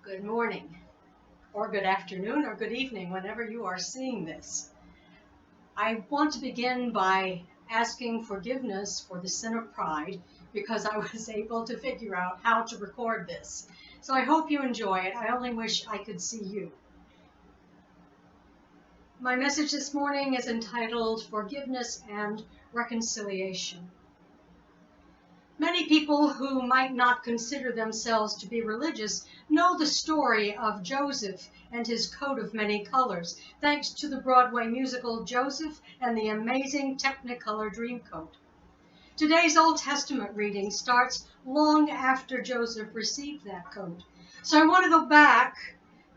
Good morning, or good afternoon, or good evening, whenever you are seeing this. I want to begin by asking forgiveness for the sin of pride because I was able to figure out how to record this. So I hope you enjoy it. I only wish I could see you. My message this morning is entitled Forgiveness and Reconciliation. Many people who might not consider themselves to be religious know the story of Joseph and his coat of many colors, thanks to the Broadway musical Joseph and the amazing Technicolor Dreamcoat. Today's Old Testament reading starts long after Joseph received that coat. So I want to go back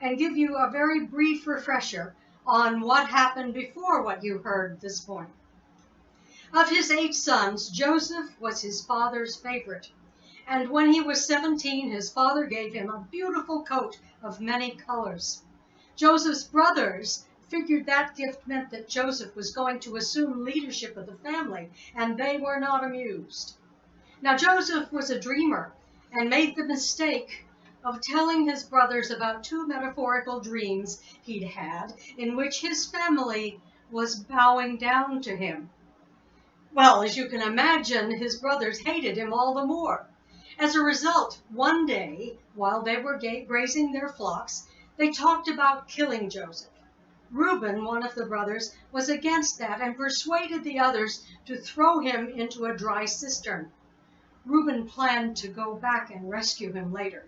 and give you a very brief refresher on what happened before what you heard this morning. Of his 8 sons, Joseph was his father's favorite, and when he was 17, his father gave him a beautiful coat of many colors. Joseph's brothers figured that gift meant that Joseph was going to assume leadership of the family, and they were not amused. Now, Joseph was a dreamer and made the mistake of telling his brothers about 2 metaphorical dreams he'd had in which his family was bowing down to him. Well, as you can imagine, his brothers hated him all the more. As a result, one day, while they were grazing their flocks, they talked about killing Joseph. Reuben, one of the brothers, was against that and persuaded the others to throw him into a dry cistern. Reuben planned to go back and rescue him later.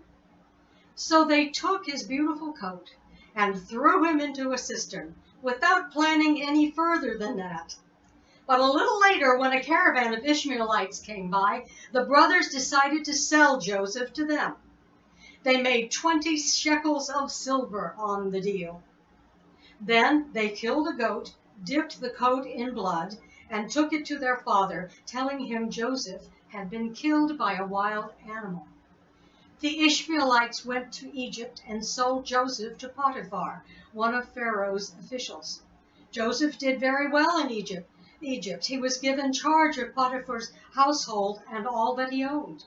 So they took his beautiful coat and threw him into a cistern without planning any further than that. But a little later, when a caravan of Ishmaelites came by, the brothers decided to sell Joseph to them. They made 20 shekels of silver on the deal. Then they killed a goat, dipped the coat in blood, and took it to their father, telling him Joseph had been killed by a wild animal. The Ishmaelites went to Egypt and sold Joseph to Potiphar, one of Pharaoh's officials. Joseph did very well in Egypt. He was given charge of Potiphar's household and all that he owned.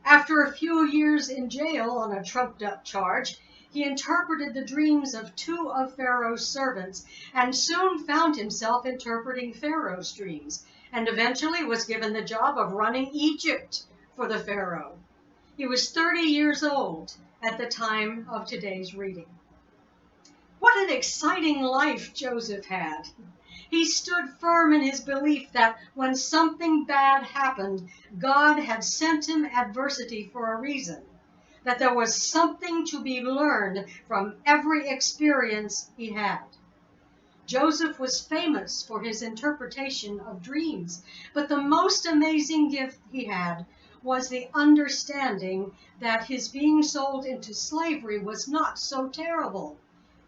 After a few years in jail on a trumped-up charge, he interpreted the dreams of 2 of Pharaoh's servants and soon found himself interpreting Pharaoh's dreams, and eventually was given the job of running Egypt for the Pharaoh. He was 30 years old at the time of today's reading. What an exciting life Joseph had! He stood firm in his belief that when something bad happened, God had sent him adversity for a reason, that there was something to be learned from every experience he had. Joseph was famous for his interpretation of dreams, but the most amazing gift he had was the understanding that his being sold into slavery was not so terrible.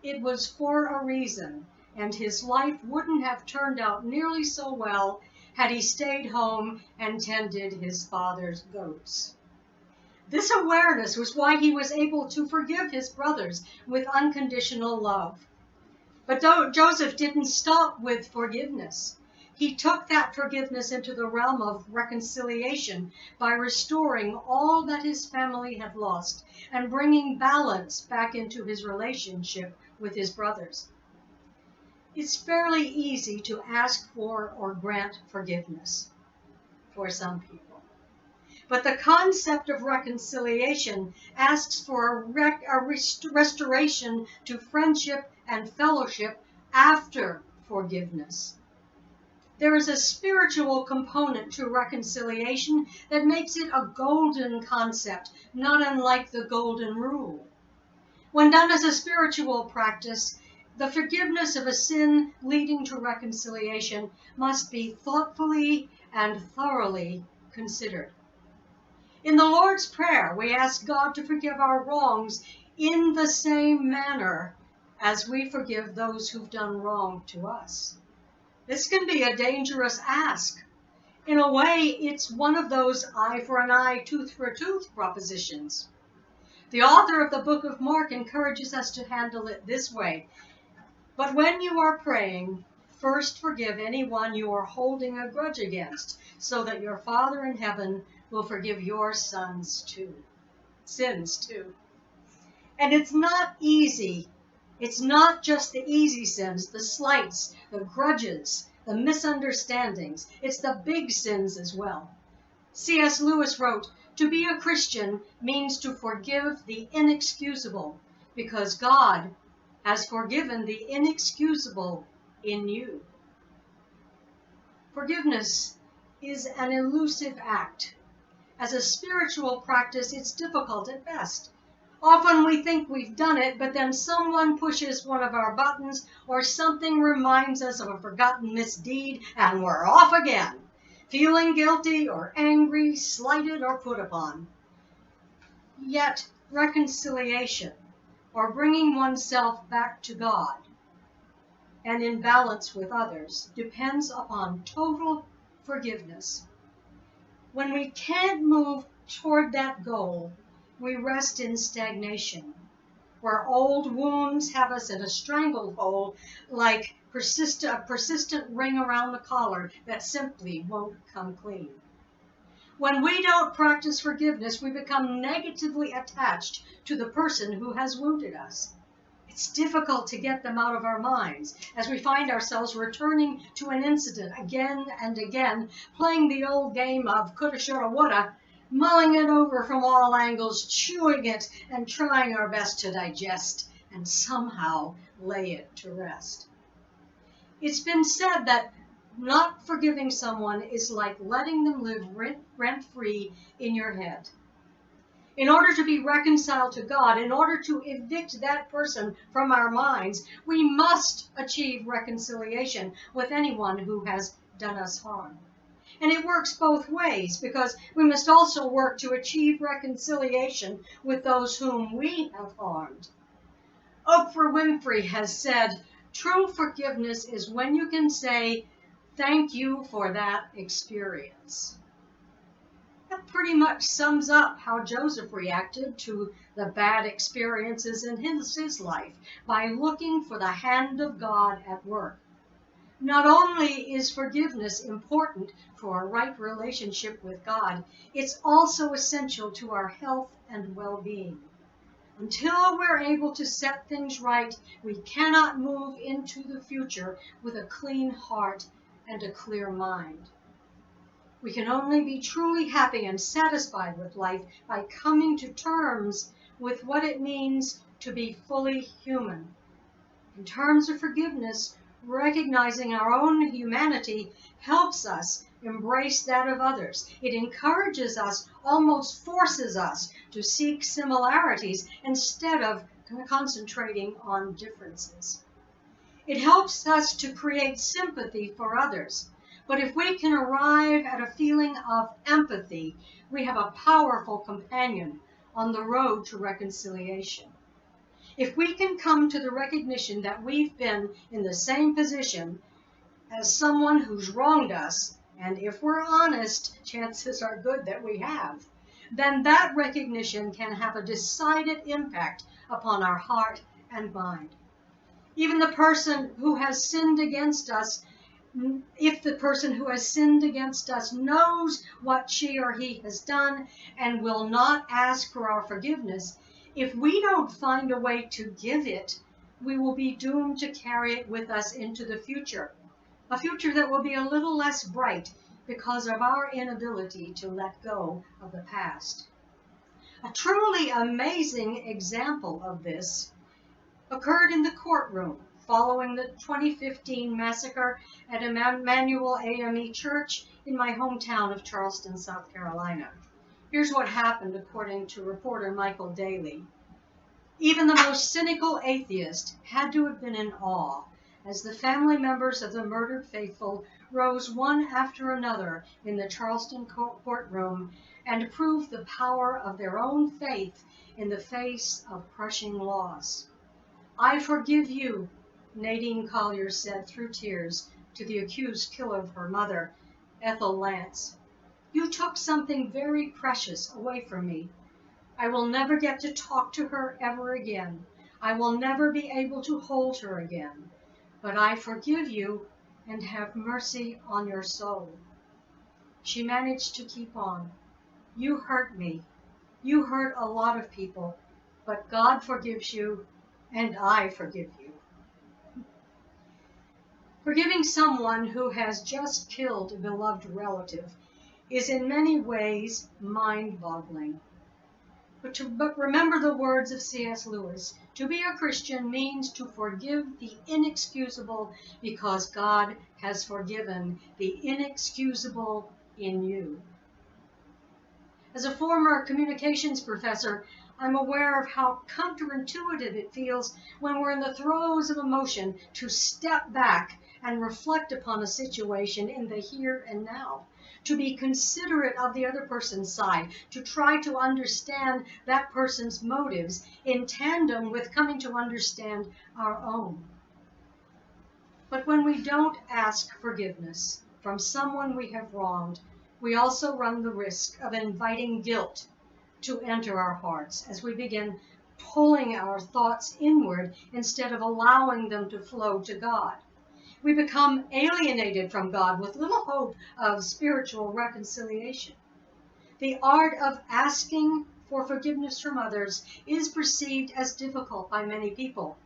It was for a reason, and his life wouldn't have turned out nearly so well had he stayed home and tended his father's goats. This awareness was why he was able to forgive his brothers with unconditional love. But Joseph didn't stop with forgiveness. He took that forgiveness into the realm of reconciliation by restoring all that his family had lost and bringing balance back into his relationship with his brothers. It's fairly easy to ask for or grant forgiveness for some people. But the concept of reconciliation asks for a restoration to friendship and fellowship after forgiveness. There is a spiritual component to reconciliation that makes it a golden concept, not unlike the golden rule. When done as a spiritual practice, the forgiveness of a sin leading to reconciliation must be thoughtfully and thoroughly considered. In the Lord's Prayer, we ask God to forgive our wrongs in the same manner as we forgive those who've done wrong to us. This can be a dangerous ask. In a way, it's one of those eye for an eye, tooth for a tooth propositions. The author of the book of Mark encourages us to handle it this way. But when you are praying, first forgive anyone you are holding a grudge against, so that your Father in heaven will forgive your sins too. And it's not easy. It's not just the easy sins, the slights, the grudges, the misunderstandings. It's the big sins as well. C.S. Lewis wrote, "To be a Christian means to forgive the inexcusable, because God has forgiven the inexcusable in you." Forgiveness is an elusive act. As a spiritual practice, it's difficult at best. Often we think we've done it, but then someone pushes one of our buttons or something reminds us of a forgotten misdeed, and we're off again, feeling guilty or angry, slighted or put upon. Yet reconciliation, or bringing oneself back to God and in balance with others, depends upon total forgiveness. When we can't move toward that goal, we rest in stagnation, where old wounds have us in a stranglehold, like a persistent ring around the collar that simply won't come clean. When we don't practice forgiveness, we become negatively attached to the person who has wounded us. It's difficult to get them out of our minds as we find ourselves returning to an incident again and again, playing the old game of coulda, shoulda, woulda, mulling it over from all angles, chewing it, and trying our best to digest and somehow lay it to rest. It's been said that not forgiving someone is like letting them live rent-free in your head. In order to be reconciled to God, in order to evict that person from our minds, we must achieve reconciliation with anyone who has done us harm. And it works both ways, because we must also work to achieve reconciliation with those whom we have harmed. Oprah Winfrey has said, "True forgiveness is when you can say, 'Thank you for that experience.'" That pretty much sums up how Joseph reacted to the bad experiences in his life, by looking for the hand of God at work. Not only is forgiveness important for a right relationship with God, it's also essential to our health and well-being. Until we're able to set things right, we cannot move into the future with a clean heart and a clear mind. We can only be truly happy and satisfied with life by coming to terms with what it means to be fully human. In terms of forgiveness, recognizing our own humanity helps us embrace that of others. It encourages us, almost forces us, to seek similarities instead of concentrating on differences. It helps us to create sympathy for others. But if we can arrive at a feeling of empathy, we have a powerful companion on the road to reconciliation. If we can come to the recognition that we've been in the same position as someone who's wronged us, and if we're honest, chances are good that we have, then that recognition can have a decided impact upon our heart and mind. Even the person who has sinned against us, if the person who has sinned against us knows what she or he has done and will not ask for our forgiveness, if we don't find a way to give it, we will be doomed to carry it with us into the future, a future that will be a little less bright because of our inability to let go of the past. A truly amazing example of this occurred in the courtroom following the 2015 massacre at Emmanuel AME Church in my hometown of Charleston, South Carolina. Here's what happened according to reporter Michael Daly. Even the most cynical atheist had to have been in awe as the family members of the murdered faithful rose one after another in the Charleston courtroom and proved the power of their own faith in the face of crushing loss. "I forgive you," Nadine Collier said through tears to the accused killer of her mother, Ethel Lance. "You took something very precious away from me. I will never get to talk to her ever again. I will never be able to hold her again. But I forgive you and have mercy on your soul." She managed to keep on. "You hurt me. You hurt a lot of people. but God forgives you, and I forgive you. Forgiving someone who has just killed a beloved relative is in many ways mind-boggling. But remember the words of C.S. Lewis: to be a Christian means to forgive the inexcusable because God has forgiven the inexcusable in you. As a former communications professor, I'm aware of how counterintuitive it feels when we're in the throes of emotion to step back and reflect upon a situation in the here and now, to be considerate of the other person's side, to try to understand that person's motives in tandem with coming to understand our own. But when we don't ask forgiveness from someone we have wronged, we also run the risk of inviting guilt to enter our hearts as we begin pulling our thoughts inward instead of allowing them to flow to God. We become alienated from God with little hope of spiritual reconciliation. The art of asking for forgiveness from others is perceived as difficult by many people,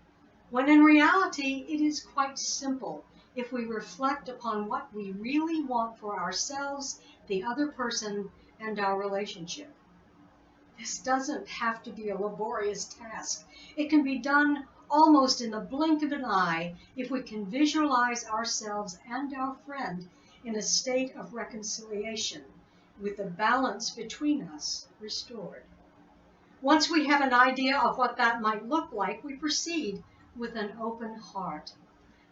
when in reality it is quite simple if we reflect upon what we really want for ourselves, the other person, and our relationship. This doesn't have to be a laborious task. It can be done almost in the blink of an eye if we can visualize ourselves and our friend in a state of reconciliation, with the balance between us restored. Once we have an idea of what that might look like, we proceed with an open heart.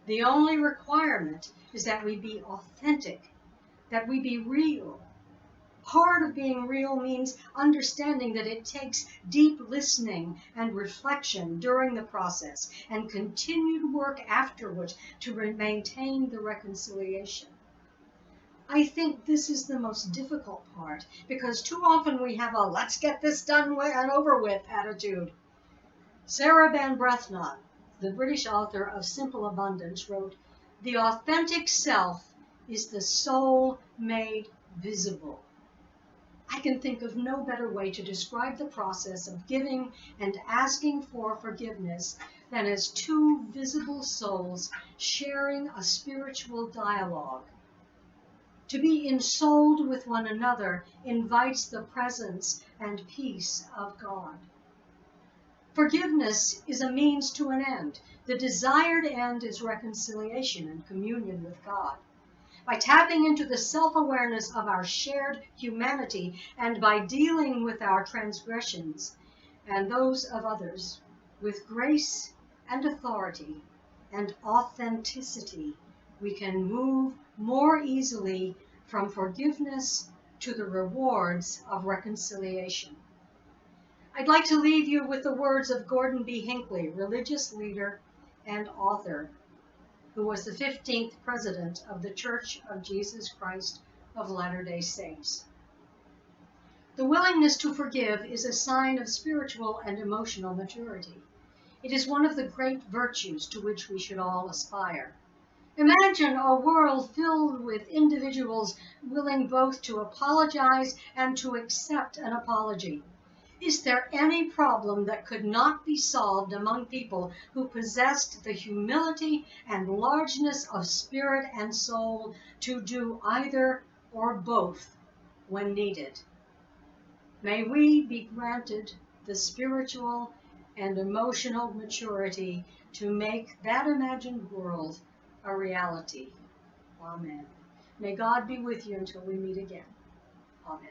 The only requirement is that we be authentic, that we be real. Part of being real means understanding that it takes deep listening and reflection during the process and continued work afterwards to maintain the reconciliation. I think this is the most difficult part because too often we have a let's get this done and over with attitude. Sarah Van Brethnot, the British author of Simple Abundance, wrote, "The authentic self is the soul made visible." I can think of no better way to describe the process of giving and asking for forgiveness than as two visible souls sharing a spiritual dialogue. To be ensouled with one another invites the presence and peace of God. Forgiveness is a means to an end. The desired end is reconciliation and communion with God. By tapping into the self-awareness of our shared humanity and by dealing with our transgressions and those of others with grace and authority and authenticity, we can move more easily from forgiveness to the rewards of reconciliation. I'd like to leave you with the words of Gordon B. Hinckley, religious leader and author, who was the 15th president of the Church of Jesus Christ of Latter-day Saints. The willingness to forgive is a sign of spiritual and emotional maturity. It is one of the great virtues to which we should all aspire. Imagine a world filled with individuals willing both to apologize and to accept an apology. Is there any problem that could not be solved among people who possessed the humility and largeness of spirit and soul to do either or both when needed? May we be granted the spiritual and emotional maturity to make that imagined world a reality. Amen. May God be with you until we meet again. Amen.